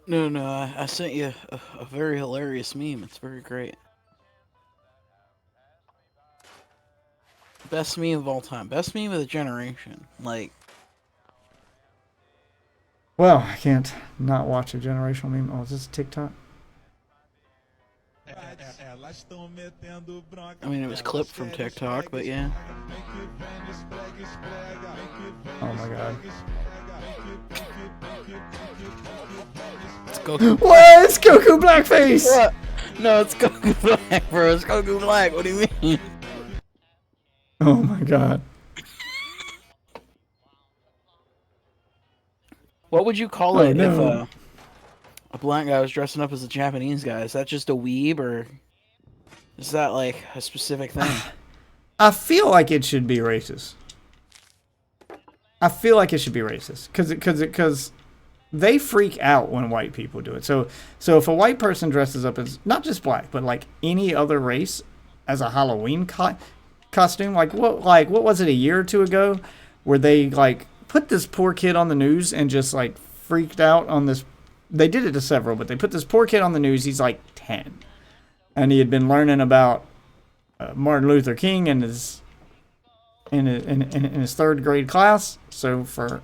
No, I sent you a very hilarious meme. It's very great. Best meme of all time. Best meme of the generation. Like, Well, I can't not watch a generational meme. Oh, is this TikTok? I mean, it was clipped from TikTok, but yeah. Oh my god. It's Goku Black. What? It's Goku Blackface! What? No, it's Goku Black, bro. It's Goku Black. What do you mean? Oh my god. What would you call Oh it if no. a black guy was dressing up as a Japanese guy? Is that just a weeb, or is that like a specific thing? I feel like it should be racist. I feel like it should be racist because they freak out when white people do it. So if a white person dresses up as not just black but like any other race as a Halloween costume, like what was it a year or two ago where they like put this poor kid on the news and just like freaked out on this. They did it to several, but they put this poor kid on the news. He's like 10, and he had been learning about Martin Luther King in his third grade class. So for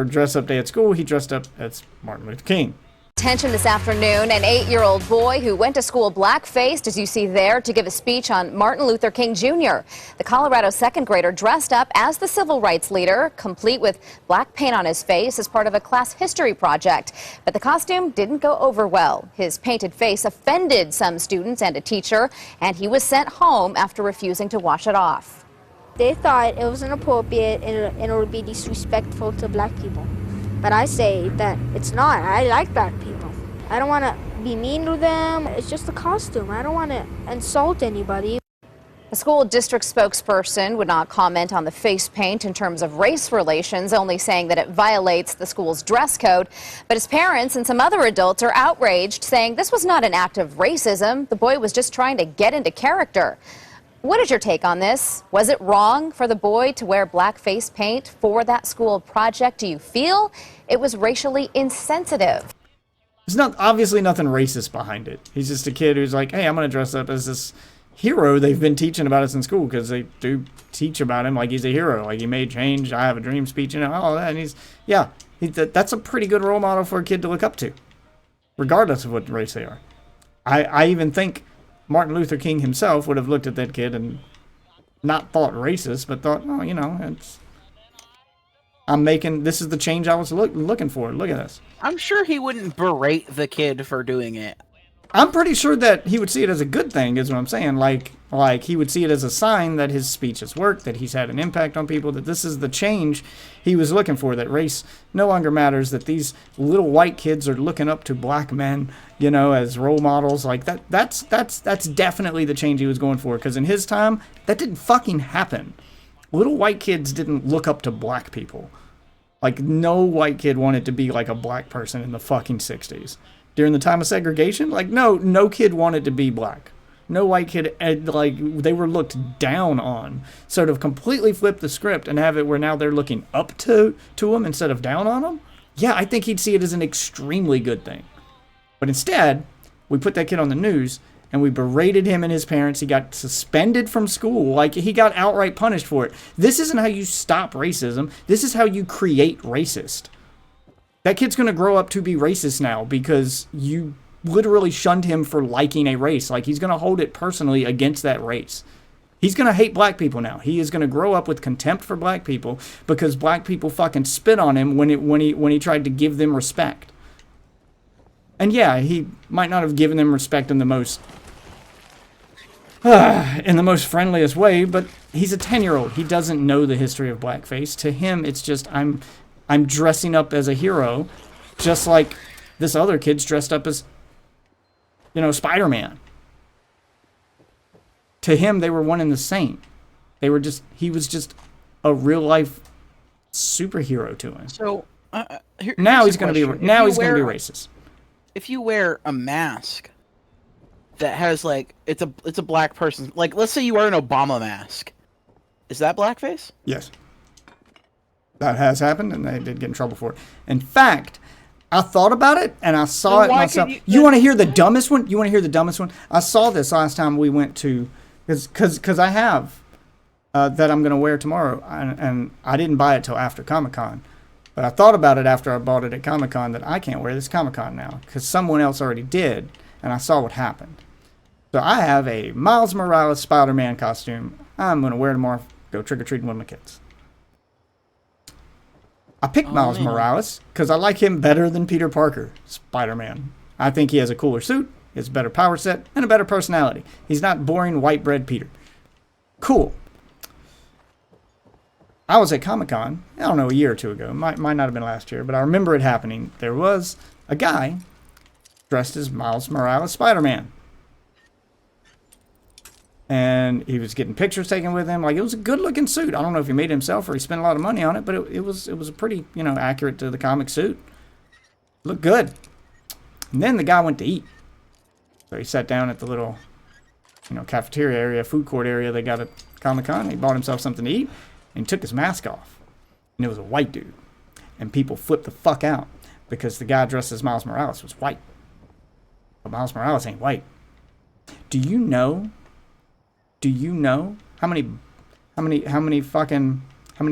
dress up day at school, he dressed up as Martin Luther King. Attention this afternoon, an 8-year-old boy who went to school black-faced, as you see there, to give a speech on Martin Luther King Jr. The Colorado second grader dressed up as the civil rights leader, complete with black paint on his face as part of a class history project. But the costume didn't go over well. His painted face offended some students and a teacher, and he was sent home after refusing to wash it off. They thought it was inappropriate and it would be disrespectful to black people. But I say that it's not. I like black people. I don't want to be mean to them. It's just a costume. I don't want to insult anybody. The school district spokesperson would not comment on the face paint in terms of race relations, only saying that it violates the school's dress code. But his parents and some other adults are outraged, saying this was not an act of racism. The boy was just trying to get into character. What is your take on this? Was it wrong for the boy to wear black face paint for that school project? Do you feel it was racially insensitive? There's not obviously nothing racist behind it. He's just a kid who's like, hey, I'm gonna dress up as this hero they've been teaching about us in school because they do teach about him like he's a hero, like he made change. I have a dream speech and all that. And that's a pretty good role model for a kid to look up to, regardless of what race they are. I even think Martin Luther King himself would have looked at that kid and not thought racist, but thought, oh, this is the change I was looking for. Look at this. I'm sure he wouldn't berate the kid for doing it. I'm pretty sure that he would see it as a good thing, is what I'm saying. Like he would see it as a sign that his speech has worked, that he's had an impact on people, that this is the change he was looking for, that race no longer matters, that these little white kids are looking up to black men, as role models. Like that's definitely the change he was going for, because in his time, that didn't fucking happen. Little white kids didn't look up to black people. Like, no white kid wanted to be like a black person in the fucking 60s. During the time of segregation, like, no kid wanted to be black. No white kid, they were looked down on. So to completely flip the script and have it where now they're looking up to them instead of down on them, yeah, I think he'd see it as an extremely good thing. But instead, we put that kid on the news and we berated him and his parents. He got suspended from school. Like, he got outright punished for it. This isn't how you stop racism. This is how you create racist. That kid's going to grow up to be racist now because you literally shunned him for liking a race. Like, he's going to hold it personally against that race. He's going to hate black people now. He is going to grow up with contempt for black people because black people fucking spit on him when he tried to give them respect. And yeah, he might not have given them respect in the most friendliest way, but he's a 10-year-old. He doesn't know the history of blackface. To him, it's just I'm dressing up as a hero, just like this other kid's dressed up as, Spider-Man. To him, they were one and the same. He was just a real-life superhero to him. So now he's going to be racist. If you wear a mask that has it's a black person, like let's say you wear an Obama mask, is that blackface? Yes. That has happened, and they did get in trouble for it. In fact, I thought about it, and I saw Then it why myself. could You want to hear the dumbest one? You want to hear the dumbest one? I saw this last time we went to, because I have that I'm going to wear tomorrow, and I didn't buy it till after Comic-Con. But I thought about it after I bought it at Comic-Con that I can't wear this Comic-Con now because someone else already did, and I saw what happened. So I have a Miles Morales Spider-Man costume I'm going to wear tomorrow, go trick-or-treating with my kids. I picked Miles Morales because I like him better than Peter Parker, Spider-Man. I think he has a cooler suit, he has a better power set, and a better personality. He's not boring white bread Peter. Cool. I was at Comic-Con, I don't know, a year or two ago. Might not have been last year, but I remember it happening. There was a guy dressed as Miles Morales Spider-Man. And he was getting pictures taken with him. Like, it was a good-looking suit. I don't know if he made it himself or he spent a lot of money on it, but it was a pretty, accurate to the comic suit. Looked good. And then the guy went to eat. So he sat down at the little, cafeteria area, food court area they got at Comic-Con. He bought himself something to eat, and he took his mask off. And it was a white dude. And people flipped the fuck out because the guy dressed as Miles Morales was white. But Miles Morales ain't white. Do you know how many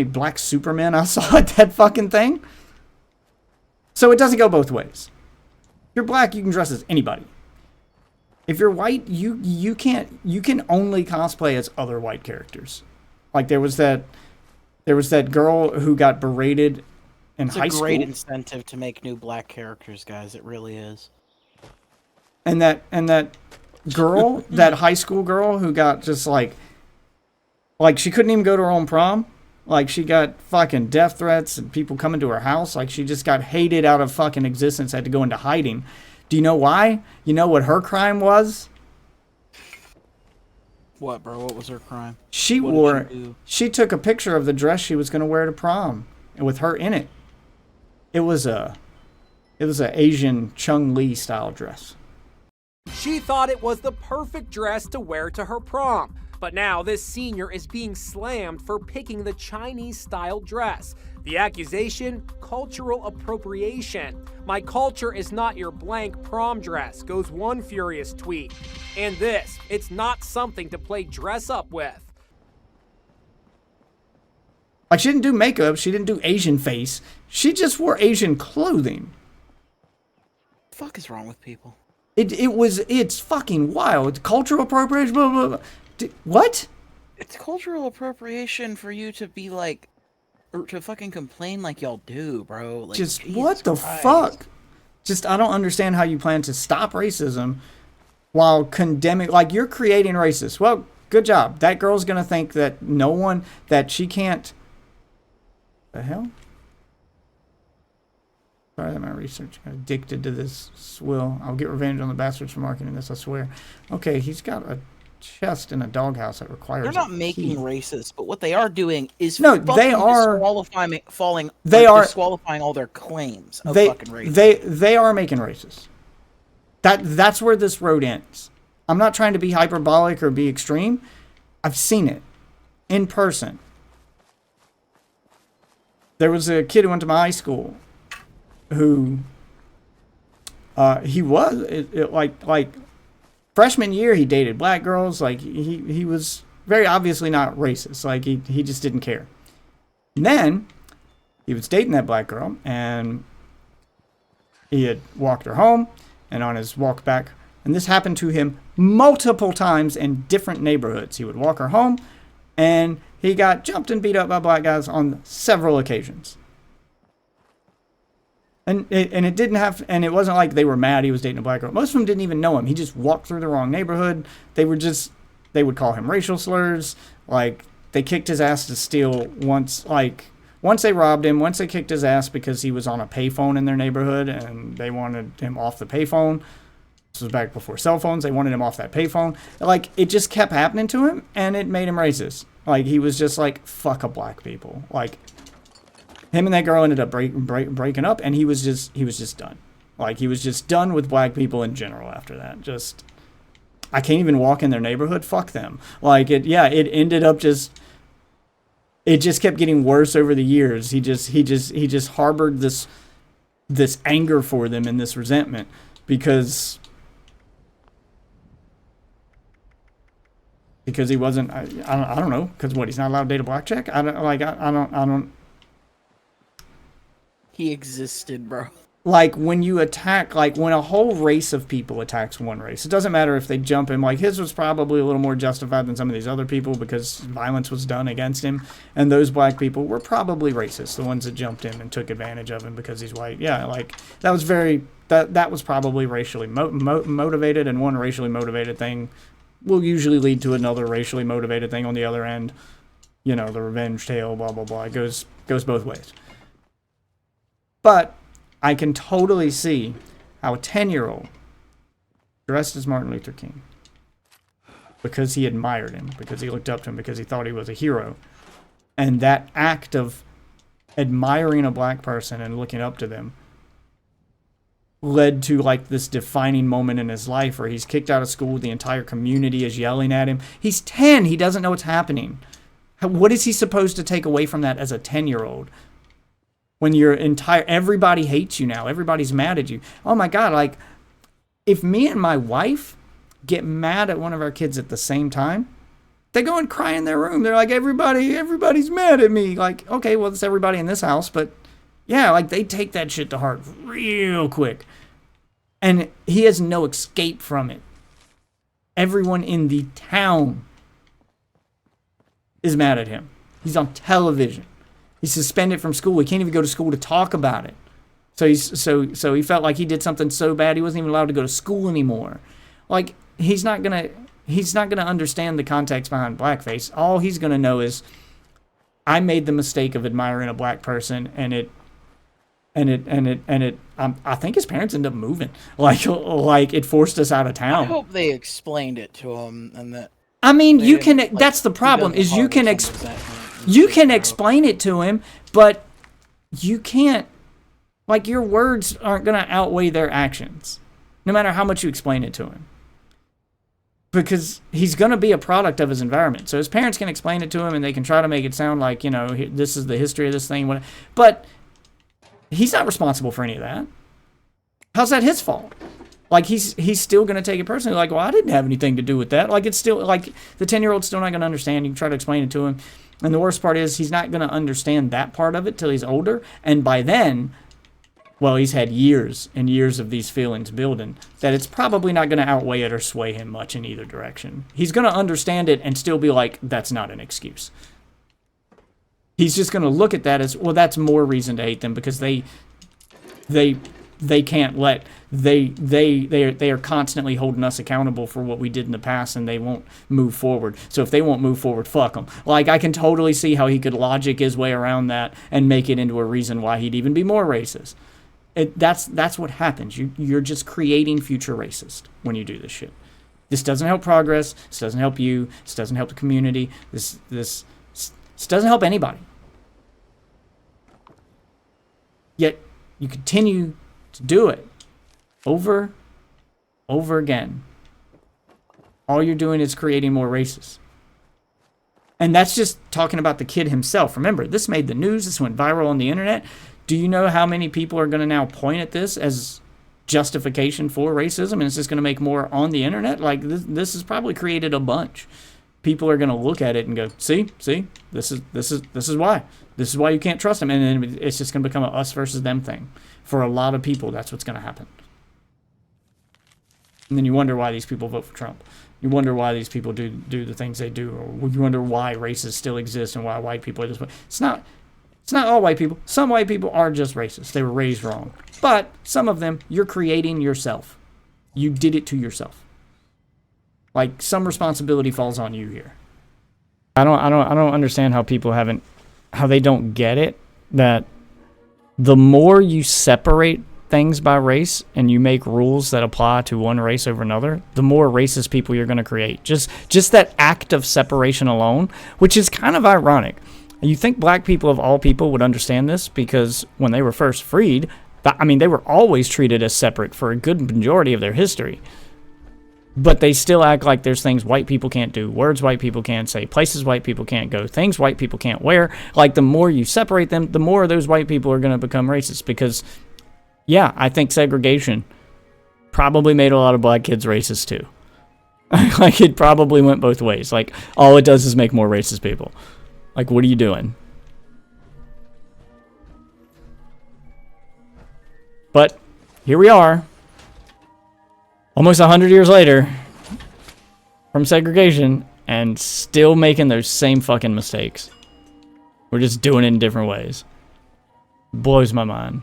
black Supermen I saw at that fucking thing? So it doesn't go both ways. If you're black, you can dress as anybody. If you're white, you can only cosplay as other white characters. Like there was that girl who got berated in high school. It's a great incentive to make new black characters, guys. It really is. And that girl, that high school girl who got just like she couldn't even go to her own prom. Like she got fucking death threats and people coming to her house. Like she just got hated out of fucking existence, had to go into hiding. Do you know why? You know what her crime was? What, bro? What was her crime? She took a picture of the dress she was going to wear to prom with her in it. It was a Asian Chung-Li style dress. She thought it was the perfect dress to wear to her prom. But now this senior is being slammed for picking the Chinese-style dress. The accusation, cultural appropriation. My culture is not your blank prom dress, goes one furious tweet. And this, it's not something to play dress up with. Like she didn't do makeup, she didn't do Asian face. She just wore Asian clothing. What the fuck is wrong with people? It's fucking wild. Cultural appropriation, blah, blah, blah. What? It's cultural appropriation for you to be like, or to fucking complain like y'all do, bro. Like, just Jesus what the Christ. fuck? Just I don't understand how you plan to stop racism while condemning. Like you're creating racists. Well, good job. That girl's gonna think that that she can't. The hell? Sorry that my research got addicted to this swill. I'll get revenge on the bastards for marketing this, I swear. Okay, he's got a chest in a doghouse that requires. They're not making racists, but what they are doing is they are disqualifying all their claims of fucking racism. They are making racists. That's where this road ends. I'm not trying to be hyperbolic or be extreme. I've seen it in person. There was a kid who went to my high school who he was like freshman year he dated black girls. Like he was very obviously not racist. Like he just didn't care. And then he was dating that black girl and he had walked her home, and on his walk back, and this happened to him multiple times in different neighborhoods. He would walk her home and he got jumped and beat up by black guys on several occasions. And it wasn't like they were mad he was dating a black girl. Most of them didn't even know him. He just walked through the wrong neighborhood. They would call him racial slurs. Like, they kicked his ass to steal once they robbed him, once they kicked his ass because he was on a payphone in their neighborhood and they wanted him off the payphone. This was back before cell phones. They wanted him off that payphone. Like, it just kept happening to him and it made him racist. Like, he was just like, fuck a black people. Like, him and that girl ended up breaking up, and he was just done. Like, he was just done with black people in general after that. Just, I can't even walk in their neighborhood. Fuck them. Like, it ended up it just kept getting worse over the years. He just harbored this this anger for them and this resentment because he wasn't, I don't know, because what, he's not allowed to date a black chick? I don't. He existed, bro. Like, when you attack, like, when a whole race of people attacks one race, it doesn't matter if they jump in. Like, his was probably a little more justified than some of these other people because violence was done against him. And those black people were probably racist, the ones that jumped in and took advantage of him because he's white. Yeah, like, that was that was probably racially motivated, and one racially motivated thing will usually lead to another racially motivated thing on the other end. You know, the revenge tale, blah, blah, blah. It goes both ways. But I can totally see how a 10-year-old dressed as Martin Luther King because he admired him, because he looked up to him, because he thought he was a hero. And that act of admiring a black person and looking up to them led to like this defining moment in his life where he's kicked out of school, the entire community is yelling at him. He's 10, he doesn't know what's happening. What is he supposed to take away from that as a 10-year-old? When everybody hates you now, everybody's mad at you. Oh my God, like, if me and my wife get mad at one of our kids at the same time, they go and cry in their room. They're like, everybody's mad at me. Like, okay, well, it's everybody in this house, but yeah, like, they take that shit to heart real quick. And he has no escape from it. Everyone in the town is mad at him. He's on television. He's suspended from school. He can't even go to school to talk about it. So he felt like he did something so bad he wasn't even allowed to go to school anymore. Like, he's not gonna understand the context behind blackface. All he's gonna know is, I made the mistake of admiring a black person, and I think his parents ended up moving. Like it forced us out of town. I hope they explained it to him, and that. I mean, you can. Like, that's the problem. Is you can explain it to him, but you can't. Like, your words aren't going to outweigh their actions, no matter how much you explain it to him. Because he's going to be a product of his environment. So his parents can explain it to him, and they can try to make it sound like, you know, this is the history of this thing. But he's not responsible for any of that. How's that his fault? Like, he's still going to take it personally. Like, well, I didn't have anything to do with that. Like, it's still, like, the 10-year-old's still not going to understand. You can try to explain it to him. And the worst part is he's not going to understand that part of it till he's older. And by then, well, he's had years and years of these feelings building, that it's probably not going to outweigh it or sway him much in either direction. He's going to understand it and still be like, that's not an excuse. He's just going to look at that as, well, that's more reason to hate them because they can't let, they are constantly holding us accountable for what we did in the past, and they won't move forward. So if they won't move forward, fuck them. Like, I can totally see how he could logic his way around that and make it into a reason why he'd even be more racist. That's what happens. You're just creating future racist when you do this shit. This doesn't help progress. This doesn't help you. This doesn't help the community. This doesn't help anybody. Yet you continue to do it over again. All you're doing is creating more racists. And that's just talking about the kid himself. Remember, this made the news. This went viral on the internet. Do you know how many people are going to now point at this as justification for racism, and it's just going to make more on the internet? Like, this has probably created a bunch. People are going to look at it and go, see, this is why. This is why you can't trust them. And then it's just going to become a us versus them thing. For a lot of people, that's what's going to happen. And then you wonder why these people vote for Trump. You wonder why these people do the things they do, or you wonder why races still exist and why white people are this way. It's not all white people. Some white people are just racist. They were raised wrong. But some of them, you're creating yourself. You did it to yourself. Like, some responsibility falls on you here. I don't understand how people how they don't get it, that the more you separate things by race and you make rules that apply to one race over another, the more racist people you're going to create. Just that act of separation alone, which is kind of ironic. You think black people of all people would understand this, because when they were first freed, they were always treated as separate for a good majority of their history. But they still act like there's things white people can't do, words white people can't say, places white people can't go, things white people can't wear. Like, the more you separate them, the more those white people are going to become racist, because Yeah, I think segregation probably made a lot of black kids racist too. Like, it probably went both ways. Like, all it does is make more racist people. Like, what are you doing? But here we are, almost 100 years later from segregation, and still making those same fucking mistakes. We're just doing it in different ways. Blows my mind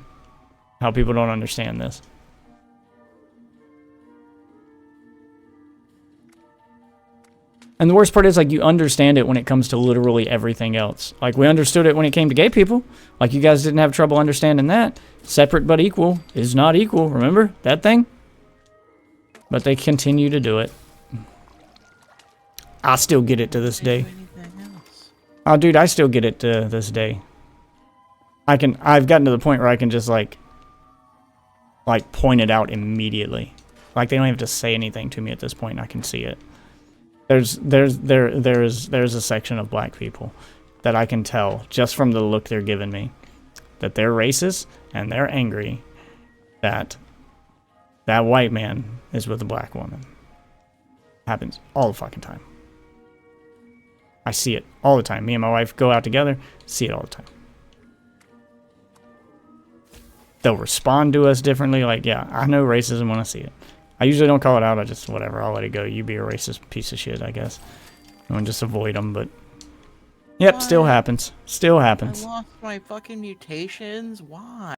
how people don't understand this. And the worst part is, like, you understand it when it comes to literally everything else. Like, we understood it when it came to gay people. Like, you guys didn't have trouble understanding that. Separate but equal is not equal. Remember that thing? But they continue to do it. I still get it to this day. Oh, dude, I still get it to this day. I've gotten to the point where I can just, like point it out immediately. Like, they don't have to say anything to me at this point. I can see it. There's a section of black people that I can tell just from the look they're giving me that they're racist and they're angry that that white man is with a black woman. Happens all the fucking time. I see it all the time. Me and my wife go out together, see it all the time. They'll respond to us differently. Like, yeah, I know racism when I see it. I usually don't call it out. I just, whatever, I'll let it go. You be a racist piece of shit, I guess. And just avoid them, but... Yep, still happens. Still happens. I lost my fucking mutations? Why?